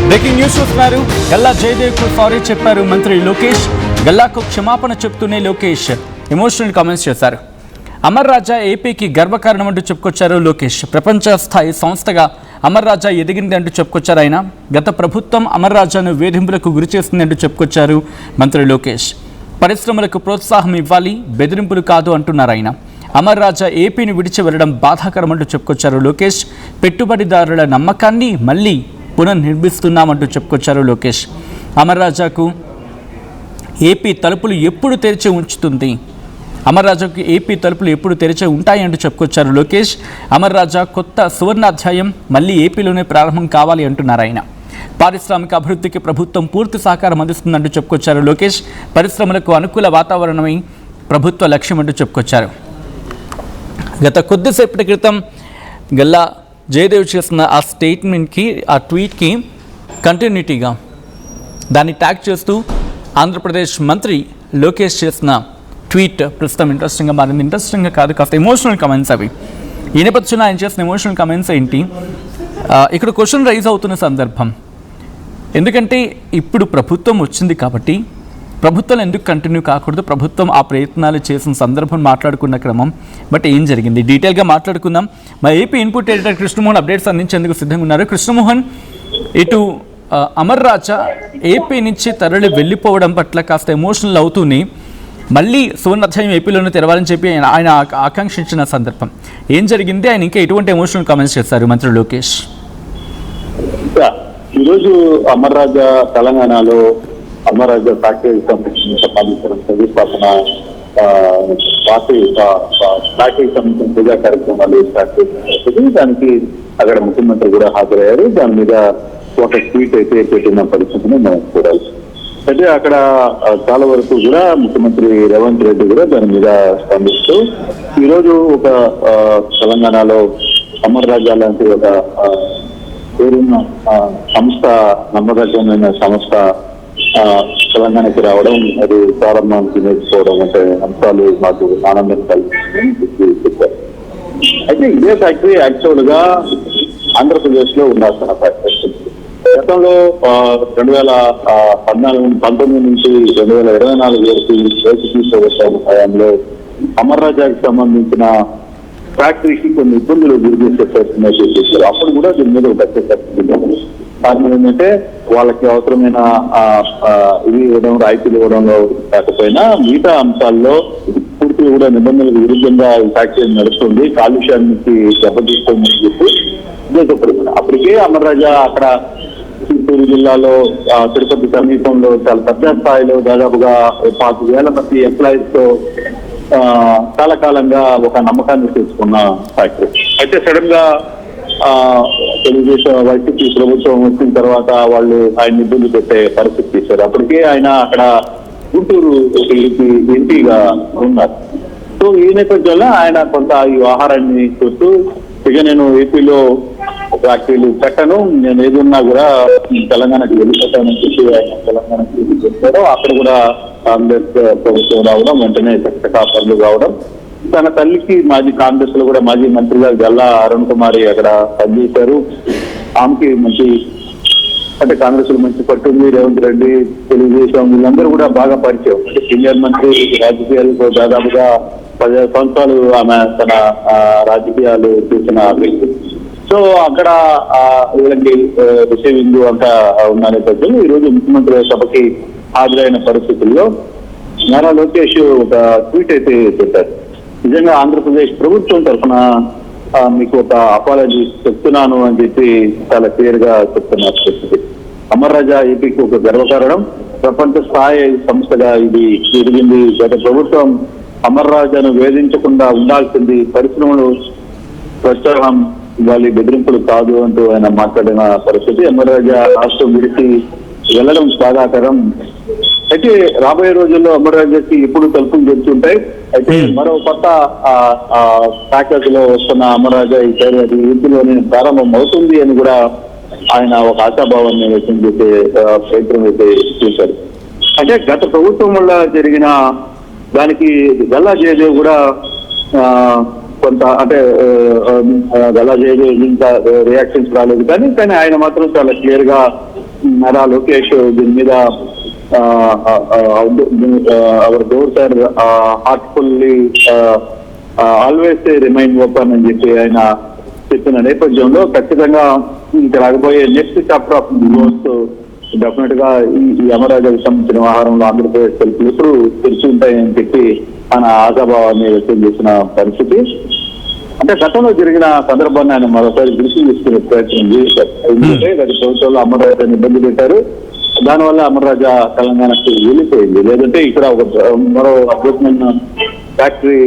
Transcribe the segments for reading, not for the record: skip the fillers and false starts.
Breaking news చూస్తున్నారు. Galla జయదేవ్కు sorry చెప్పారు మంత్రి లోకేష్. గల్లాకు క్షమాపణ చెప్తూనే లోకేష్ ఎమోషనల్ కామెంట్స్ చేశారు. అమర్ రాజా ఏపీకి గర్వకారణం అంటూ చెప్పుకొచ్చారు లోకేష్. ప్రపంచ స్థాయి సంస్థగా అమర్ రాజా ఎదిగింది అంటూ చెప్పుకొచ్చారు ఆయన. గత ప్రభుత్వం అమర్ రాజాను వేధింపులకు గురి చేస్తుంది అంటూ చెప్పుకొచ్చారు మంత్రి లోకేష్. పరిశ్రమలకు ప్రోత్సాహం ఇవ్వాలి, బెదిరింపులు కాదు అంటున్నారు ఆయన. అమర్ రాజా ఏపీని విడిచి వెళ్లడం బాధాకరం అంటూ చెప్పుకొచ్చారు లోకేష్. పెట్టుబడిదారుల నమ్మకాన్ని మళ్లీ పునర్నిర్మిస్తున్నామంటూ చెప్పుకొచ్చారు లోకేష్. అమర్ రాజాకు ఏపీ తలుపులు ఎప్పుడు తెరిచి ఉంచుతుంది, అమర్ రాజాకు ఏపీ తలుపులు ఎప్పుడు తెరిచి ఉంటాయంటూ చెప్పుకొచ్చారు లోకేష్. అమర్ రాజా కొత్త సువర్ణాధ్యాయం మళ్ళీ ఏపీలోనే ప్రారంభం కావాలి అంటున్నారు ఆయన. పారిశ్రామిక అభివృద్ధికి ప్రభుత్వం పూర్తి సహకారం అందిస్తుందంటూ చెప్పుకొచ్చారు లోకేష్. పరిశ్రమలకు అనుకూల వాతావరణమై ప్రభుత్వ లక్ష్యం అంటూ చెప్పుకొచ్చారు. గత కొద్దిసేపటి క్రితం గల్లా జయదేవ్ చేసిన ఆ స్టేట్మెంట్కి, ఆ ట్వీట్కి కంటిన్యూటీగా దాన్ని ట్యాగ్ చేస్తూ ఆంధ్రప్రదేశ్ మంత్రి లోకేష్ చేసిన ట్వీట్ ప్రస్తుతం ఇంట్రెస్టింగ్గా మారింది. ఇంట్రెస్టింగ్గా కాదు, కాస్త ఎమోషనల్ కమెంట్స్ అవి. ఈ నేపథ్యంలో ఆయన చేసిన ఎమోషనల్ కమెంట్స్ ఏంటి? ఇక్కడ క్వశ్చన్ రైజ్ అవుతున్న సందర్భం, ఎందుకంటే ఇప్పుడు ప్రభుత్వం వచ్చింది కాబట్టి ప్రభుత్వం ఎందుకు కంటిన్యూ కాకూడదు, ప్రభుత్వం ఆ ప్రయత్నాలు చేసిన సందర్భం మాట్లాడుకున్న క్రమం. బట్ ఏం జరిగింది డీటెయిల్గా మాట్లాడుకుందాం. మా AP input editor Krishnamohan updates అందించేందుకు సిద్ధంగా ఉన్నారు. కృష్ణమోహన్, ఇటు అమర్ రాజా ఏపీ నుంచి తరలి వెళ్ళిపోవడం పట్ల కాస్త ఎమోషనల్ అవుతూనే మళ్ళీ సువర్ణాధ్యాయం ఏపీలోనే తెరవాలని చెప్పి ఆయన ఆకాంక్షించిన సందర్భం ఏం జరిగింది? ఆయన ఇంకా ఎటువంటి ఎమోషనల్ కామెంట్స్ చేస్తారు మంత్రి లోకేష్? ఈరోజు అమర్ రాజా తెలంగాణలో అమర్ రాజా ఫ్యాక్టరీ సంబంధించిన సంపాదించడం ప్రతిష్టాపన పార్టీ ఫ్యాక్టరీ సంబంధించిన పూజా కార్యక్రమాలు స్టార్ట్ చేసిన దానికి అక్కడ ముఖ్యమంత్రి కూడా హాజరయ్యారు. దాని మీద ఒక ట్వీట్ అయితే పెట్టిన పరిస్థితిని మనం చూడాలి. అయితే అక్కడ చాలా వరకు కూడా ముఖ్యమంత్రి రేవంత్ రెడ్డి కూడా దాని మీద స్పందిస్తూ ఈరోజు ఒక తెలంగాణలో అమర్ రాజా లాంటి ఒక పేరున్న సంస్థ, నమ్మదగ్గమైన సంస్థ తెలంగాణకి రావడం, అది ప్రారంభానికి నేర్చుకోవడం అంటే అంశాలు మాకు ఆనందం కలిగి చెప్పారు. అయితే ఇదే ఫ్యాక్టరీ యాక్చువల్ గా ఆంధ్రప్రదేశ్ లో ఉండాల్సిన ఫ్యాక్టరీ. గతంలో 2019 నుంచి 2024 వరకు వైసీపీ ప్రభుత్వం హయాంలో అమర్ రాజాకి సంబంధించిన ఫ్యాక్టరీకి కొన్ని ఇబ్బందులు గురి చేసే ప్రయత్నం చేశారు. అప్పుడు కూడా దీని మీద ఒక కారణం ఏంటంటే వాళ్ళకి అవసరమైన ఇవి ఇవ్వడం, రాయితీలు ఇవ్వడంలో కాకపోయినా మిగతా అంశాల్లో పూర్తిగా కూడా నిబంధనలకు విరుద్ధంగా ఈ ఫ్యాక్టరీ నడుస్తుంది, కాలుష్యానికి దెబ్బతీస్తుందని చెప్పి ఉద్దేశపడుతుంది. అప్పటికే అమర్ రాజా అక్కడ చిత్తూరు జిల్లాలో తిరుపతి సమీపంలో చాలా పెద్ద స్థాయిలో దాదాపుగా 5,000 మంది ఎంప్లాయీస్ తో చాలా కాలంగా ఒక నమ్మకాన్ని తెచ్చుకున్న ఫ్యాక్టరీ. అయితే సడన్ గా తెలుగుదేశం వైసీపీ ప్రభుత్వం వచ్చిన తర్వాత వాళ్ళు ఆయన ఇబ్బంది పెట్టే పరిస్థితి తీశారు. అప్పటికే ఆయన అక్కడ గుంటూరు ఎంపీగా ఉన్నారు. సో ఈ నేపథ్యంలో ఆయన కొంత ఈ వ్యవహారాన్ని చూస్తూ ఇక నేను ఏపీలో ఫ్యాక్టరీలు పెట్టను, నేను ఏదున్నా కూడా తెలంగాణకి వెళ్ళిపోతానని చెప్పి ఆయన తెలంగాణకి చెప్పారు. అక్కడ కూడా కాంగ్రెస్ ప్రభుత్వం రావడం, వెంటనే కాపర్లు కావడం, తన తల్లికి మాజీ కాంగ్రెస్ లో కూడా మాజీ మంత్రిగా గల్లా అరుణ్ కుమారి అక్కడ పనిచేశారు. ఆమెకి మంచి అంటే కాంగ్రెస్ లో మంచి పట్టుంది. రేవంత్ రెడ్డి, తెలుగుదేశం వీళ్ళందరూ కూడా బాగా పరిచయం. అంటే సీనియర్ మంత్రి, రాజకీయాలకు దాదాపుగా 10 సంవత్సరాలు ఆమె తన రాజకీయాలు చేసిన వ్యక్తి. సో అక్కడ వీళ్ళకి విషయ బిందు అంతా ఉన్న నేపథ్యంలో ఈరోజు ముఖ్యమంత్రి సభకి హాజరైన పరిస్థితుల్లో నారా లోకేష్ ఒక ట్వీట్ అయితే పెట్టారు. నిజంగా ఆంధ్రప్రదేశ్ ప్రభుత్వం తరఫున మీకు ఒక అపాలజీ చెప్తున్నాను అని చెప్పి చాలా క్లియర్ గా చెప్తున్న పరిస్థితి. అమర్ రాజా ఏపీకి ఒక గర్వకారణం, ప్రపంచ స్థాయి సంస్థగా ఇది ఎదిగింది. గత ప్రభుత్వం అమర్ రాజాను వేధించకుండా ఉండాల్సింది, పరిశ్రమలు ప్రోత్సాహం ఇవ్వాలి, బెదిరింపులు కాదు అంటూ ఆయన మాట్లాడిన పరిస్థితి. అమర్ రాజా రాష్ట్రం విడిచి వెళ్ళడం బాధాకరం. అయితే రాబోయే రోజుల్లో అమర్ రాజాకి ఎప్పుడు తలుపులు తెచ్చుంటాయి. అయితే మరో కొత్త ప్యాకేజ్ లో వస్తున్న అమర్ రాజా ఈ పేరు అది ఏపీలోనే ప్రారంభం అవుతుంది అని కూడా ఆయన ఒక ఆశాభావాన్ని వ్యక్తం చేసే ప్రయత్నం అయితే చేశారు. అంటే గత ప్రభుత్వం వల్ల జరిగిన దానికి గల్లా జయదేవ్ కూడా కొంత అంటే గల్లా జయదేవ్ ఇంకా రియాక్షన్స్ రాలేదు, కానీ ఆయన మాత్రం చాలా క్లియర్ గా నారా లోకేష్ దీని మీద our doors are heartfully always remind open అని చెప్పి ఆయన చెప్పిన నేపథ్యంలో ఖచ్చితంగా ఇంకా రాకపోయే next chapter of growth definite గా ఈ అమరరాజాకు సంబంధించిన వ్యవహారంలో ఆంధ్రప్రదేశ్ తలుపులు ఎప్పుడు తెరిచి ఉంటాయని చెప్పి ఆయన ఆశాభావాన్ని వ్యక్తం చేసిన పరిస్థితి. అంటే గతంలో జరిగిన సందర్భాన్ని ఆయన మరోసారి దృష్టి తీసుకునే ప్రయత్నం చేశారు. ఎందుకంటే గత ప్రభుత్వంలో అమరరాజాన్ని ఇబ్బంది పెట్టారు, దానివల్ల అమరరాజా తెలంగాణకు వెళ్ళిపోయింది. లేదంటే ఇక్కడ ఒక మరో అద్భుతమైన ఫ్యాక్టరీ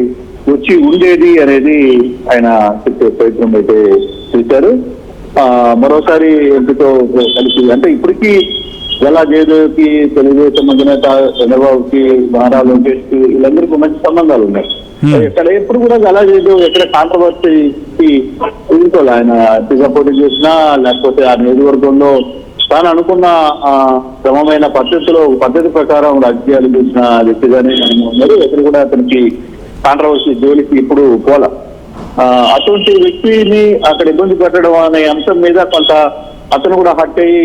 వచ్చి ఉండేది అనేది ఆయన చెప్పే ప్రయత్నం అయితే చేశారు. మరోసారి ఎంపీతో కలిసి అంటే ఇప్పటికీ గల్లా జయదేవ్కి, తెలుగుదేశం అధినేత చంద్రబాబుకి, నారా లోకేష్ కి వీళ్ళందరికీ మంచి సంబంధాలు ఉన్నాయి. ఇక్కడ ఎప్పుడు కూడా గల్లా జయదేవ్ ఎక్కడ కాంట్రవర్సీ ఎదుర్కోవాలి. ఆయన ఎంపీగా పోటీ చేసినా లేకపోతే ఆ నియోజకవర్గంలో తాను అనుకున్న క్రమమైన పద్ధతి ప్రకారం రాజకీయాలు చేసిన వ్యక్తిగానే ఉన్నారు. ఎక్కడ కూడా అతనికి కాంట్రవర్సీ జోలికి ఇప్పుడు పోల. అటువంటి వ్యక్తిని అక్కడ ఇబ్బంది పెట్టడం అనే అంశం మీద కొంత అతను కూడా హట్ అయ్యి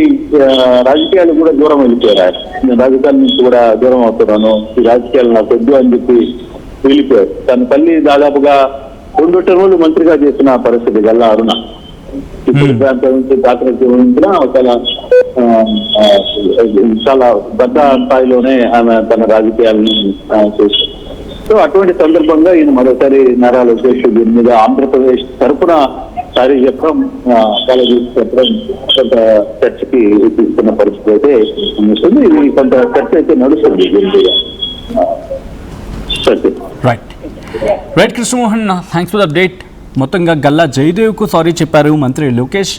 రాజకీయాలు కూడా దూరం వెళ్ళిపోయారు. నేను రాజకీయాల నుంచి కూడా దూరం అవుతున్నాను, ఈ రాజకీయాలు నాకు వద్దు అని చెప్పి వెళ్ళిపోయారు. తన తల్లి దాదాపుగా 2 టర్ములు మంత్రిగా చేసిన పరిస్థితి గల్లా అరుణ. ఇప్పుడు ప్రాంతం నుంచి ప్రాతినిధ్యం చాలా పెద్ద స్థాయిలోనే ఆమె తన రాజకీయాలను చేశారు. సో అటువంటి సందర్భంగా ఈయన మరోసారి నారా లోకేష్ దీని మీద ఆంధ్రప్రదేశ్ తరఫున సారీ చెప్పడం చెప్పడం కొంత చర్చకి తీసుకున్న పరిస్థితి అయితే ఉంటుంది. ఇది కొంత చర్చ అయితే నడుస్తుంది దీని మీద. Right Krishnamohan, thanks for the update. మొత్తంగా గల్లా జయదేవ్కు సారీ చెప్పారు మంత్రి లోకేష్.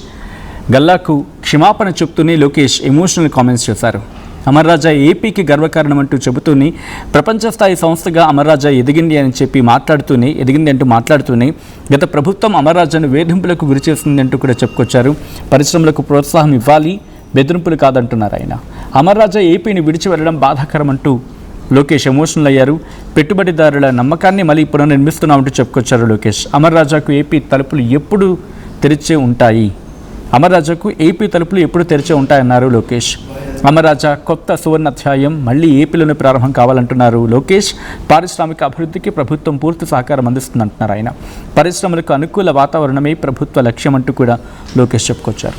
గల్లాకు క్షమాపణ చెప్తూనే లోకేష్ ఎమోషనల్ కామెంట్స్ చేశారు. అమర్రాజా ఏపీకి గర్వకారణం అంటూ చెబుతూనే ప్రపంచ స్థాయి సంస్థగా అమర్రాజా ఎదిగింది అంటూ మాట్లాడుతూనే గత ప్రభుత్వం అమర్రాజాను వేధింపులకు గురి చేసింది అంటూ కూడా చెప్పుకొచ్చారు. పరిశ్రమలకు ప్రోత్సాహం ఇవ్వాలి, బెదిరింపులు కాదంటున్నారు ఆయన. అమర్రాజా ఏపీని విడిచి వెళ్ళడం బాధాకరం అంటూ లోకేష్ ఎమోషనల్ అయ్యారు. పెట్టుబడిదారుల నమ్మకాన్ని మళ్ళీ పునర్నిర్మిస్తున్నామంటూ చెప్పుకొచ్చారు లోకేష్. అమర్రాజాకు ఏపీ తలుపులు ఎప్పుడు తెరిచే ఉంటాయన్నారు లోకేష్. అమర్రాజా కొత్త సువర్ణాధ్యాయం మళ్ళీ ఏపీలోనే ప్రారంభం కావాలంటున్నారు లోకేష్. పారిశ్రామిక అభివృద్ధికి ప్రభుత్వం పూర్తి సహకారం అందిస్తుందంటున్నారు ఆయన. పరిశ్రమలకు అనుకూల వాతావరణమే ప్రభుత్వ లక్ష్యం అంటూ కూడా లోకేష్ చెప్పుకొచ్చారు.